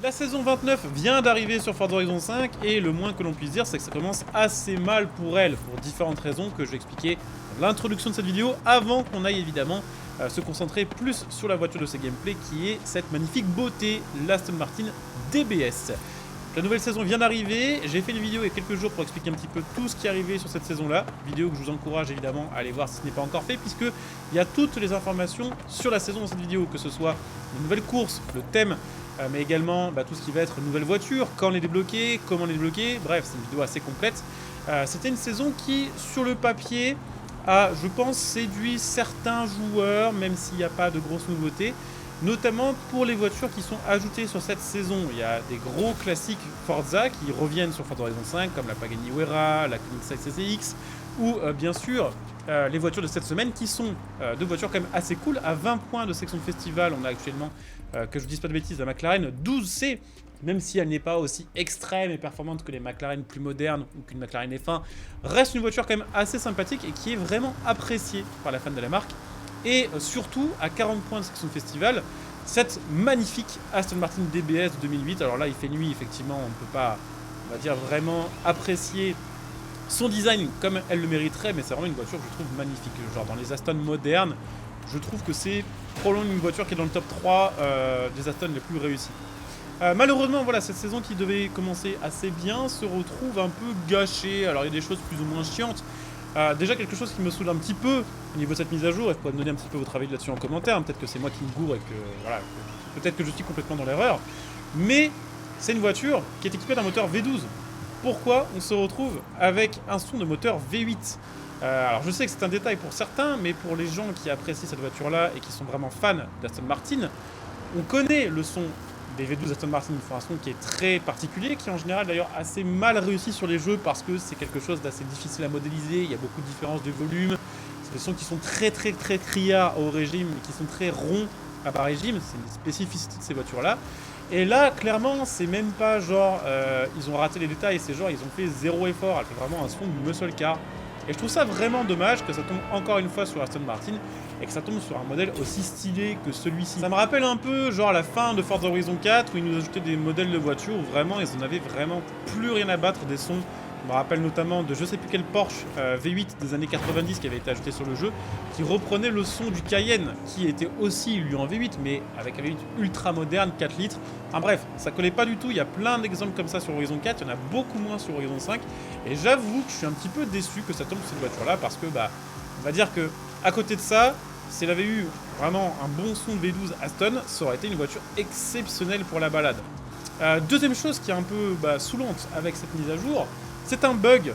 La saison 29 vient d'arriver sur Forza Horizon 5 et le moins que l'on puisse dire c'est que ça commence assez mal pour elle pour différentes raisons que je vais expliquer dans l'introduction de cette vidéo avant qu'on aille évidemment se concentrer plus sur la voiture de ses gameplays qui est cette magnifique beauté, l'Aston Martin DBS. La nouvelle saison vient d'arriver, j'ai fait une vidéo il y a quelques jours pour expliquer un petit peu tout ce qui est arrivé sur cette saison-là. Vidéo que je vous encourage évidemment à aller voir si ce n'est pas encore fait, puisque il y a toutes les informations sur la saison dans cette vidéo, que ce soit les nouvelles courses, le thème, mais également tout ce qui va être nouvelle voiture, quand les débloquer, comment les débloquer, bref, c'est une vidéo assez complète. C'était une saison qui, sur le papier, a, je pense, séduit certains joueurs, même s'il n'y a pas de grosses nouveautés. Notamment pour les voitures qui sont ajoutées sur cette saison. Il y a des gros classiques Forza qui reviennent sur Forza Horizon 5, comme la Pagani Huayra, la Koenigsegg CCX, ou bien sûr les voitures de cette semaine qui sont deux voitures quand même assez cool. À 20 points de section de festival, on a actuellement, que je ne dise pas de bêtises, la McLaren 12C, même si elle n'est pas aussi extrême et performante que les McLaren plus modernes ou qu'une McLaren F1, reste une voiture quand même assez sympathique et qui est vraiment appréciée par la fan de la marque. Et surtout, à 40 points de section de festival, cette magnifique Aston Martin DBS 2008. Alors là, il fait nuit, effectivement, on ne peut pas, on va dire, vraiment apprécier son design comme elle le mériterait, mais c'est vraiment une voiture que je trouve magnifique. Genre, dans les Aston modernes, je trouve que c'est probablement une voiture qui est dans le top 3 des Aston les plus réussis. Malheureusement, voilà, cette saison qui devait commencer assez bien se retrouve un peu gâchée. Alors, il y a des choses plus ou moins chiantes. Déjà quelque chose qui me saoule un petit peu au niveau de cette mise à jour, et vous pouvez me donner un petit peu votre avis là-dessus en commentaire, hein. Peut-être que c'est moi qui me gourre et que voilà, peut-être que je suis complètement dans l'erreur, mais c'est une voiture qui est équipée d'un moteur V12. Pourquoi on se retrouve avec un son de moteur V8 ? Alors je sais que c'est un détail pour certains, mais pour les gens qui apprécient cette voiture-là et qui sont vraiment fans d'Aston Martin, on connaît le son des V12 Aston Martin. Ils font un son qui est très particulier, qui est en général d'ailleurs assez mal réussi sur les jeux parce que c'est quelque chose d'assez difficile à modéliser, il y a beaucoup de différences de volume, c'est des sons qui sont très criards au régime, mais qui sont très ronds à par régime, c'est une spécificité de ces voitures-là. Et là, clairement, c'est même pas genre, ils ont raté les détails, c'est genre, ils ont fait zéro effort, elle fait vraiment un son de muscle car. Et je trouve ça vraiment dommage que ça tombe encore une fois sur Aston Martin et que ça tombe sur un modèle aussi stylé que celui-ci. Ça me rappelle un peu genre la fin de Forza Horizon 4 où ils nous ajoutaient des modèles de voitures où vraiment ils en avaient vraiment plus rien à battre des sons. Je me rappelle notamment de je sais plus quel Porsche V8 des années 90 qui avait été ajouté sur le jeu, qui reprenait le son du Cayenne, qui était aussi lui en V8, mais avec un V8 ultra moderne, 4 litres. Enfin bref, ça collait pas du tout, il y a plein d'exemples comme ça sur Horizon 4, il y en a beaucoup moins sur Horizon 5, et j'avoue que je suis un petit peu déçu que ça tombe sur cette voiture-là, parce que on va dire que à côté de ça, si elle avait eu vraiment un bon son de V12 Aston, ça aurait été une voiture exceptionnelle pour la balade. Deuxième chose qui est un peu saoulante avec cette mise à jour, c'est un bug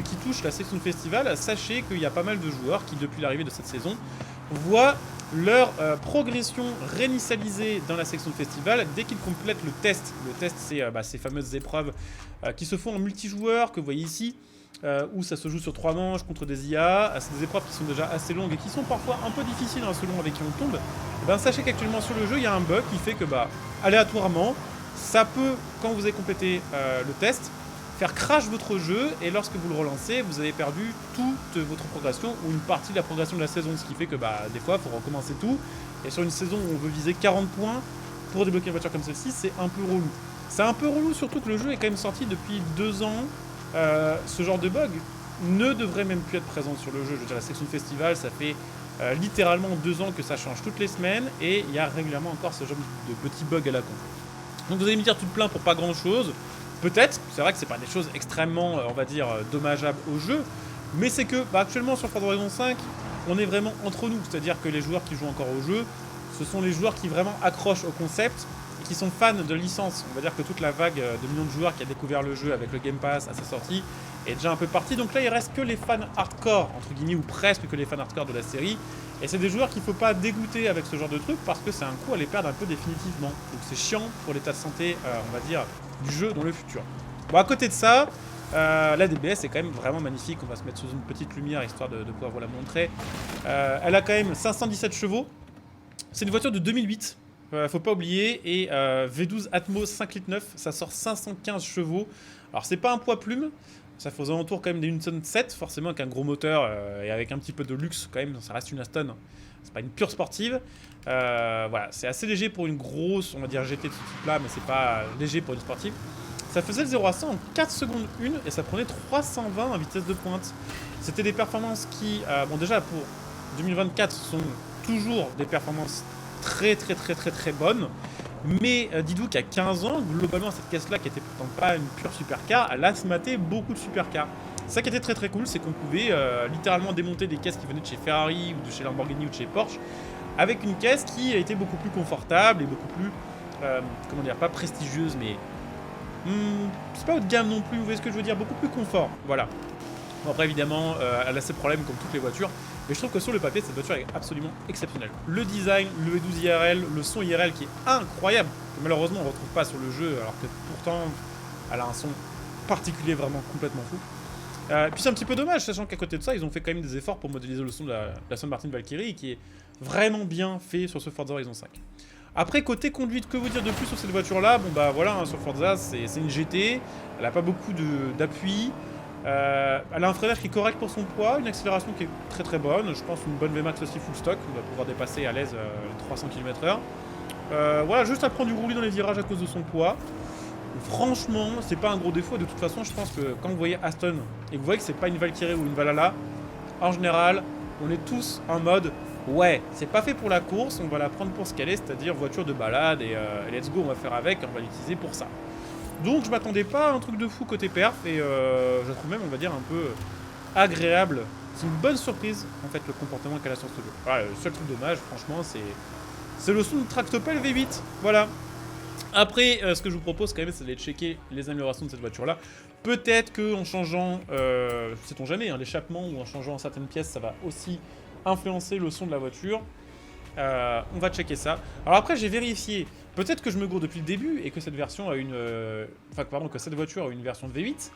qui touche la section de festival. Sachez qu'il y a pas mal de joueurs qui, depuis l'arrivée de cette saison, voient leur progression réinitialisée dans la section de festival dès qu'ils complètent le test. Le test, c'est ces fameuses épreuves qui se font en multijoueur, que vous voyez ici, où ça se joue sur 3 manches contre des IA. C'est des épreuves qui sont déjà assez longues et qui sont parfois un peu difficiles selon avec qui on tombe. Sachez qu'actuellement sur le jeu, il y a un bug qui fait que aléatoirement, ça peut, quand vous avez complété le test, faire crash votre jeu, et lorsque vous le relancez, vous avez perdu toute votre progression ou une partie de la progression de la saison, ce qui fait que des fois il faut recommencer tout, et sur une saison où on veut viser 40 points pour débloquer une voiture comme celle-ci, c'est un peu relou. C'est un peu relou surtout que le jeu est quand même sorti depuis 2 ans, ce genre de bug ne devrait même plus être présent sur le jeu. Je veux dire, la section de festival, ça fait littéralement 2 ans que ça change toutes les semaines, et il y a régulièrement encore ce genre de petits bugs à la con. Donc vous allez me dire tout plein pour pas grand chose. Peut-être, c'est vrai que c'est pas des choses extrêmement, on va dire, dommageables au jeu, mais c'est que, actuellement sur Forza Horizon 5, on est vraiment entre nous, c'est-à-dire que les joueurs qui jouent encore au jeu, ce sont les joueurs qui vraiment accrochent au concept et qui sont fans de licence. On va dire que toute la vague de millions de joueurs qui a découvert le jeu avec le Game Pass à sa sortie est déjà un peu partie, donc là il reste que les fans hardcore, entre guillemets, ou presque que les fans hardcore de la série, et c'est des joueurs qu'il ne faut pas dégoûter avec ce genre de truc parce que c'est un coup à les perdre un peu définitivement. Donc c'est chiant pour l'état de santé, on va dire, du jeu dans le futur. À côté de ça, la DBS est quand même vraiment magnifique. On va se mettre sous une petite lumière histoire de pouvoir vous la montrer. Elle a quand même 517 chevaux. C'est une voiture de 2008. Faut pas oublier. Et V12 Atmos 5,9 litres, ça sort 515 chevaux. Alors c'est pas un poids plume. Ça fait aux alentours quand même d'une tonne 7, forcément avec un gros moteur et avec un petit peu de luxe quand même. Ça reste une Aston. C'est pas une pure sportive. Voilà, c'est assez léger pour une grosse, on va dire GT de ce type-là, mais c'est pas léger pour une sportive. Ça faisait le 0 à 100 en 4 secondes 1 et ça prenait 320 en vitesse de pointe. C'était des performances qui, bon déjà pour 2024, sont toujours des performances très bonnes. Mais dites-vous qu'à 15 ans, globalement cette caisse-là, qui était pourtant pas une pure supercar, elle a smaté beaucoup de supercars. Ça qui était très cool, c'est qu'on pouvait littéralement démonter des caisses qui venaient de chez Ferrari ou de chez Lamborghini ou de chez Porsche, avec une caisse qui a été beaucoup plus confortable et beaucoup plus, comment dire, pas prestigieuse, mais c'est pas haut de gamme non plus, vous voyez ce que je veux dire, beaucoup plus confort, voilà. Bon, après évidemment, elle a ses problèmes comme toutes les voitures, mais je trouve que sur le papier, cette voiture est absolument exceptionnelle. Le design, le V12 IRL, le son IRL qui est incroyable, que malheureusement on ne retrouve pas sur le jeu, alors que pourtant elle a un son particulier vraiment complètement fou. Puis c'est un petit peu dommage, sachant qu'à côté de ça, ils ont fait quand même des efforts pour modéliser le son de la Aston Martin Valkyrie, qui est vraiment bien fait sur ce Forza Horizon 5. Après, côté conduite, que vous dire de plus sur cette voiture-là? Bon bah voilà, hein, sur Forza, c'est une GT, elle n'a pas beaucoup d'appui, elle a un freinage qui est correct pour son poids, une accélération qui est très bonne, je pense une bonne VMAX aussi full stock, on va pouvoir dépasser à l'aise 300 km/h. Voilà, juste à prendre du roulis dans les virages à cause de son poids. Franchement, c'est pas un gros défaut. De toute façon, je pense que quand vous voyez Aston et que vous voyez que c'est pas une Valkyrie ou une Valhalla, en général, on est tous en mode ouais, c'est pas fait pour la course, on va la prendre pour ce qu'elle est, c'est-à-dire voiture de balade et let's go, on va faire avec, on va l'utiliser pour ça. Donc je m'attendais pas à un truc de fou côté perf et je la trouve même, on va dire, un peu agréable. C'est une bonne surprise en fait le comportement qu'elle a sur ce jeu. Voilà, le seul truc dommage, franchement, c'est le son de Tractopelle V8. Voilà. Après, ce que je vous propose quand même, c'est d'aller checker les améliorations de cette voiture-là. Peut-être qu'en changeant, sait-on jamais, hein, l'échappement ou en changeant certaines pièces, ça va aussi influencer le son de la voiture. On va checker ça. Alors après, j'ai vérifié. Peut-être que je me gourre depuis le début et que cette version a une, que cette voiture a une version de V8.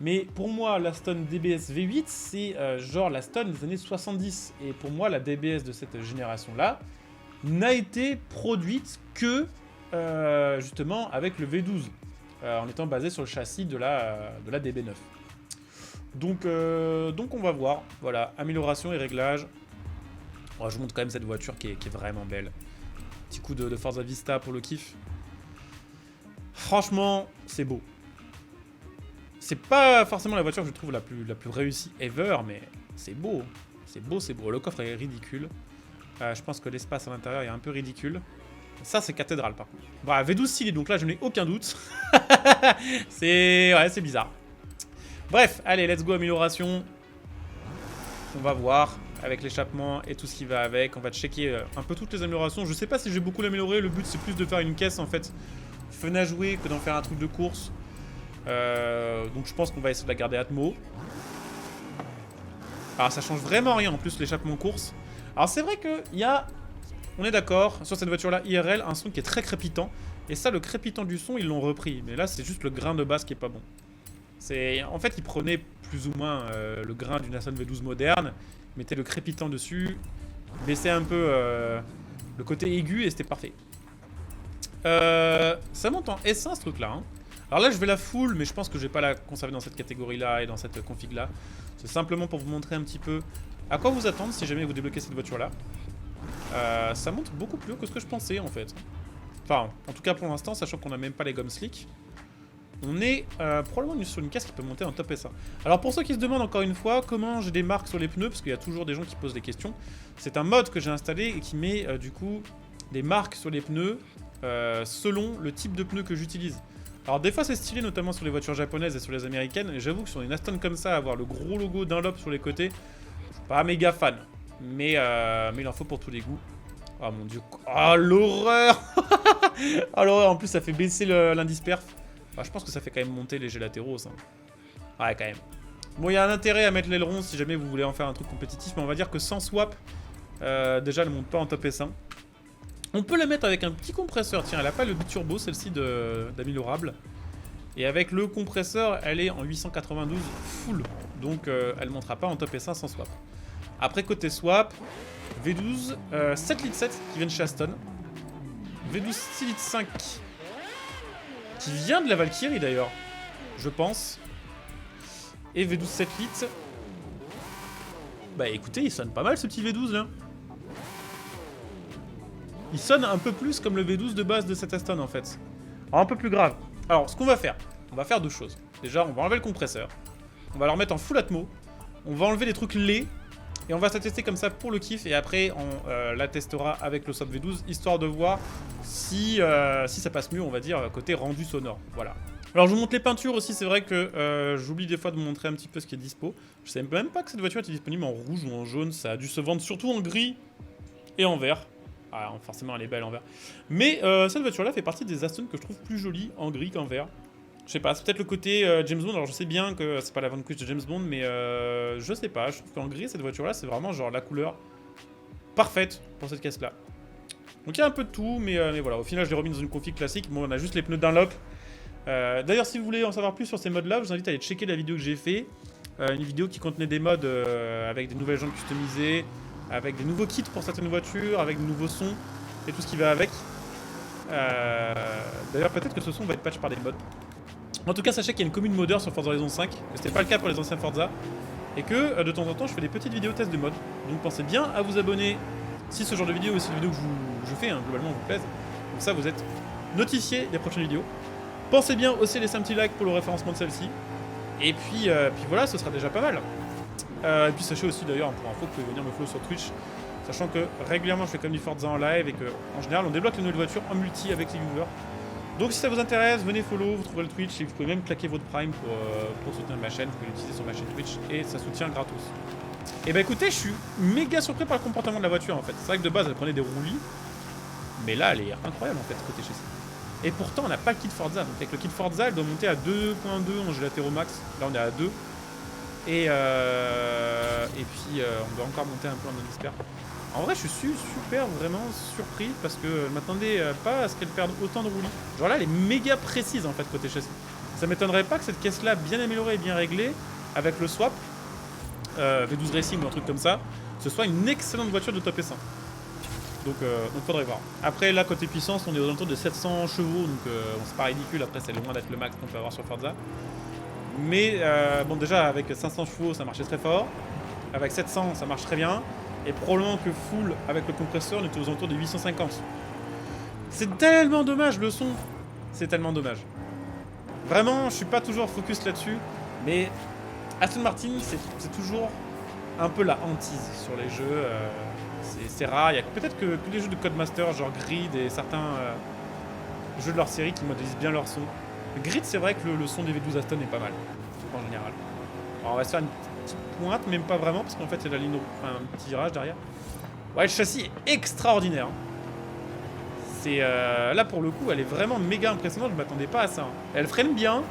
Mais pour moi, l'Aston DBS V8, c'est genre l'Aston des années 70. Et pour moi, la DBS de cette génération-là n'a été produite que justement avec le V12, en étant basé sur le châssis de la DB9. Donc on va voir. Voilà, amélioration et réglage. Oh, je vous montre quand même cette voiture qui est vraiment belle. Petit coup de Forza Vista pour le kiff. Franchement, c'est beau. C'est pas forcément la voiture que je trouve la plus réussie ever, mais c'est beau. C'est beau, c'est beau. Le coffre est ridicule. Je pense que l'espace à l'intérieur est un peu ridicule. Ça, c'est cathédrale, par contre. Voilà, V12 stylé, donc là, je n'ai aucun doute. c'est bizarre. Bref, allez, let's go, amélioration. On va voir avec l'échappement et tout ce qui va avec. On va checker un peu toutes les améliorations. Je sais pas si je vais beaucoup l'améliorer. Le but, c'est plus de faire une caisse, en fait, fun à jouer que d'en faire un truc de course. Donc, je pense qu'on va essayer de la garder Atmo. Alors, ça change vraiment rien, en plus, l'échappement course. Alors, c'est vrai qu'il y a... On est d'accord, sur cette voiture-là, IRL, un son qui est très crépitant. Et ça, le crépitant du son, ils l'ont repris. Mais là, c'est juste le grain de base qui est pas bon. En fait, ils prenaient plus ou moins le grain d'une Aston V12 moderne, mettaient le crépitant dessus, baissaient un peu le côté aigu et c'était parfait. Ça monte en S1 ce truc-là. Hein. Alors là, je vais la full, mais je pense que je vais pas la conserver dans cette catégorie-là et dans cette config-là. C'est simplement pour vous montrer un petit peu à quoi vous attendre si jamais vous débloquez cette voiture-là. Ça monte beaucoup plus haut que ce que je pensais en fait. Enfin, en tout cas pour l'instant, sachant qu'on n'a même pas les gommes slick. On est probablement sur une caisse qui peut monter en top S1. Alors pour ceux qui se demandent encore une fois comment j'ai des marques sur les pneus, parce qu'il y a toujours des gens qui posent des questions, c'est un mode que j'ai installé et qui met du coup des marques sur les pneus selon le type de pneu que j'utilise. Alors des fois c'est stylé, notamment sur les voitures japonaises et sur les américaines, et j'avoue que sur une Aston comme ça, avoir le gros logo Dunlop sur les côtés, je suis pas méga fan. Mais il en faut pour tous les goûts. Oh mon dieu. Oh l'horreur. Oh l'horreur, en plus ça fait baisser l'indice perf. Enfin, je pense que ça fait quand même monter les jets latéraux ça. Ouais quand même. Bon, il y a un intérêt à mettre l'aileron si jamais vous voulez en faire un truc compétitif, mais on va dire que sans swap, déjà elle monte pas en top S1. On peut la mettre avec un petit compresseur. Tiens, elle a pas le biturbo celle-ci d'améliorable. Et avec le compresseur, elle est en 892 full. Donc elle montera pas en top S1 sans swap. Après côté swap, V12 7 litres 7 qui vient de chez Aston. V12 6 litres 5 qui vient de la Valkyrie d'ailleurs, je pense. Et V12 7 litres. Bah écoutez, il sonne pas mal ce petit V12 là. il sonne un peu plus comme le V12 de base de cette Aston en fait. Alors, un peu plus grave. Alors, ce qu'on va faire deux choses. Déjà, on va enlever le compresseur. On va le remettre en full atmo. On va enlever les trucs laids. Et on va se tester comme ça pour le kiff. Et après, on la testera avec le swap V12, histoire de voir si ça passe mieux, on va dire, côté rendu sonore. Voilà. Alors, je vous montre les peintures aussi. C'est vrai que j'oublie des fois de vous montrer un petit peu ce qui est dispo. Je savais même pas que cette voiture était disponible en rouge ou en jaune. Ça a dû se vendre surtout en gris et en vert. Ah, forcément, elle est belle en vert. Mais cette voiture-là fait partie des Aston que je trouve plus jolies en gris qu'en vert. Je sais pas, c'est peut-être le côté James Bond. Alors je sais bien que c'est pas la vanquish de James Bond, mais je sais pas. Je trouve qu'en gris, cette voiture-là, c'est vraiment genre la couleur parfaite pour cette caisse-là. Donc il y a un peu de tout, mais voilà. Au final, je l'ai remis dans une config classique. Bon, on a juste les pneus Dunlop. D'ailleurs, si vous voulez en savoir plus sur ces modes-là, je vous invite à aller checker la vidéo que j'ai fait. Une vidéo qui contenait des modes avec des nouvelles jantes customisées, avec des nouveaux kits pour certaines voitures, avec de nouveaux sons et tout ce qui va avec. D'ailleurs, peut-être que ce son va être patch par des mods. En tout cas, sachez qu'il y a une commune modeur sur Forza Horizon 5, que c'était pas le cas pour les anciens Forza, et que de temps en temps je fais des petites vidéos test de mod. Donc pensez bien à vous abonner si ce genre de vidéo et si les vidéos que je fais globalement vous plaisent. Comme ça vous êtes notifié des prochaines vidéos. Pensez bien aussi à laisser un petit like pour le référencement de celle-ci. Et puis voilà, ce sera déjà pas mal. Et puis sachez aussi d'ailleurs, pour info, que vous pouvez venir me follow sur Twitch, sachant que régulièrement je fais comme du Forza en live et que en général on débloque les nouvelles voitures en multi avec les viewers. Donc si ça vous intéresse, venez follow, vous trouverez le Twitch et vous pouvez même claquer votre Prime pour soutenir ma chaîne. Vous pouvez l'utiliser sur ma chaîne Twitch et ça soutient gratos. Et bah écoutez, je suis méga surpris par le comportement de la voiture en fait. C'est vrai que de base elle prenait des roulis, mais là elle est incroyable en fait côté châssis. Et pourtant on n'a pas le kit Forza, donc avec le kit Forza elle doit monter à 2.2 en gélatéraux max. Là on est à 2. Et puis on doit encore monter un peu en non-expert. En vrai, je suis super vraiment surpris parce que je m'attendais pas à ce qu'elle perde autant de roulis. Genre là, elle est méga précise en fait côté châssis. Ça m'étonnerait pas que cette caisse-là, bien améliorée et bien réglée, avec le swap, V12 Racing ou un truc comme ça, ce soit une excellente voiture de top S1. Donc faudrait voir. Après, là, côté puissance, on est aux alentours de 700 chevaux, donc c'est pas ridicule. Après, c'est loin d'être le max qu'on peut avoir sur Forza. Mais bon, déjà, avec 500 chevaux, ça marchait très fort. Avec 700, ça marche très bien. Et probablement que full avec le compresseur, on était aux alentours de 850. C'est tellement dommage le son. C'est tellement dommage. Vraiment, je suis pas toujours focus là-dessus. Mais Aston Martin, c'est toujours un peu la hantise sur les jeux. C'est rare. Il y a peut-être que tous les jeux de Codemaster, genre Grid et certains jeux de leur série qui modélisent bien leur son. Grid, c'est vrai que le son des V12 Aston est pas mal, en général. Alors, on va se faire une petite pointe, même pas vraiment, parce qu'en fait, c'est la ligne, enfin, un petit virage derrière. Ouais, le châssis est extraordinaire. C'est là, pour le coup, elle est vraiment méga impressionnante. Je m'attendais pas à ça. Elle freine bien,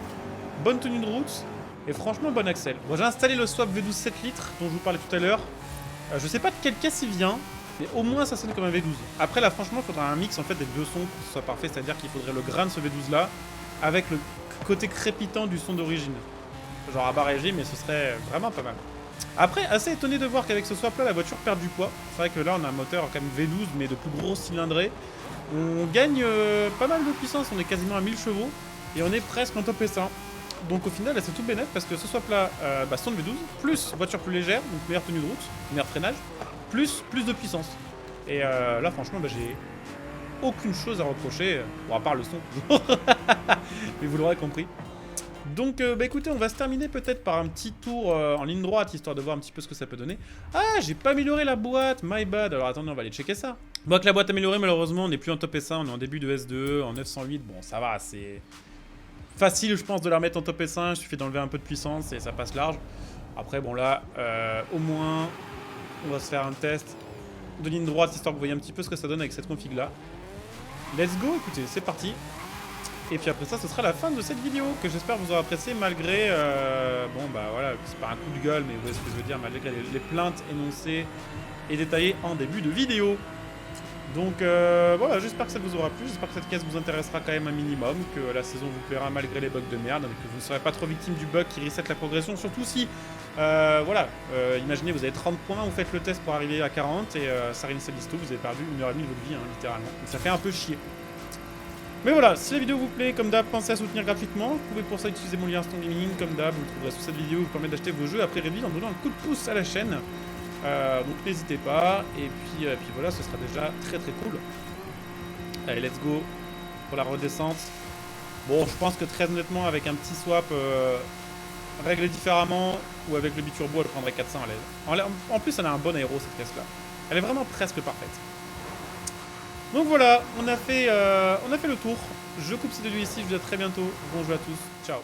bonne tenue de route, et franchement, bon axle. Bon, j'ai installé le swap V12 7 litres, dont je vous parlais tout à l'heure. Je sais pas de quelle caisse il vient, mais au moins, ça sonne comme un V12. Après, là, franchement, il faudra un mix, en fait, des deux sons pour que ce soit parfait. C'est-à-dire qu'il faudrait le grain de ce V12-là, avec le côté crépitant du son d'origine. Genre à bas régime, mais ce serait vraiment pas mal. Après, assez étonné de voir qu'avec ce swap là, la voiture perd du poids. C'est vrai que là, on a un moteur quand même V12, mais de plus gros cylindrée. On gagne pas mal de puissance, on est quasiment à 1000 chevaux, et on est presque en top S1. Donc au final, c'est tout bénef, parce que ce swap là, son V12, plus voiture plus légère, donc meilleure tenue de route, meilleur freinage, plus de puissance. Et là, franchement, j'ai aucune chose à reprocher, bon, à part le son. Mais vous l'aurez compris. Donc écoutez, on va se terminer peut-être par un petit tour en ligne droite, histoire de voir un petit peu ce que ça peut donner. Ah, j'ai pas amélioré la boîte, my bad. Alors attendez, on va aller checker ça. Bon, avec la boîte améliorée, malheureusement, on n'est plus en top S1, on est en début de S2, en 908. Bon, ça va, c'est facile, je pense, de la remettre en top S1. Il suffit d'enlever un peu de puissance et ça passe large. Après, bon là, au moins, on va se faire un test de ligne droite, histoire que vous voyez un petit peu ce que ça donne avec cette config-là. Let's go, écoutez, c'est parti. Et puis après ça, ce sera la fin de cette vidéo, que j'espère vous aurez apprécié, malgré, bon bah voilà, c'est pas un coup de gueule, mais vous voyez ce que je veux dire, malgré les plaintes énoncées et détaillées en début de vidéo. Donc voilà, j'espère que ça vous aura plu, j'espère que cette caisse vous intéressera quand même un minimum, que la saison vous plaira malgré les bugs de merde, que vous ne serez pas trop victime du bug qui reset la progression, surtout si, voilà, imaginez vous avez 30 points, vous faites le test pour arriver à 40 et ça reset l'histo, vous avez perdu 1h30 de votre vie, hein, littéralement. Donc ça fait un peu chier. Mais voilà, si la vidéo vous plaît, comme d'hab, pensez à soutenir gratuitement. Vous pouvez pour ça utiliser mon lien Instant Gaming, comme d'hab, vous le trouverez sous cette vidéo, vous permet d'acheter vos jeux à prix réduit en donnant un coup de pouce à la chaîne. Donc n'hésitez pas, et puis voilà, ce sera déjà très très cool. Allez, let's go pour la redescente. Bon, je pense que très honnêtement, avec un petit swap réglé différemment, ou avec le biturbo, elle prendrait 400 à l'aise. En plus, elle a un bon aéro, cette caisse-là. Elle est vraiment presque parfaite. Donc voilà, on a fait le tour. Je coupe cette vidéo ici, je vous dis à très bientôt. Bonjour à tous, ciao.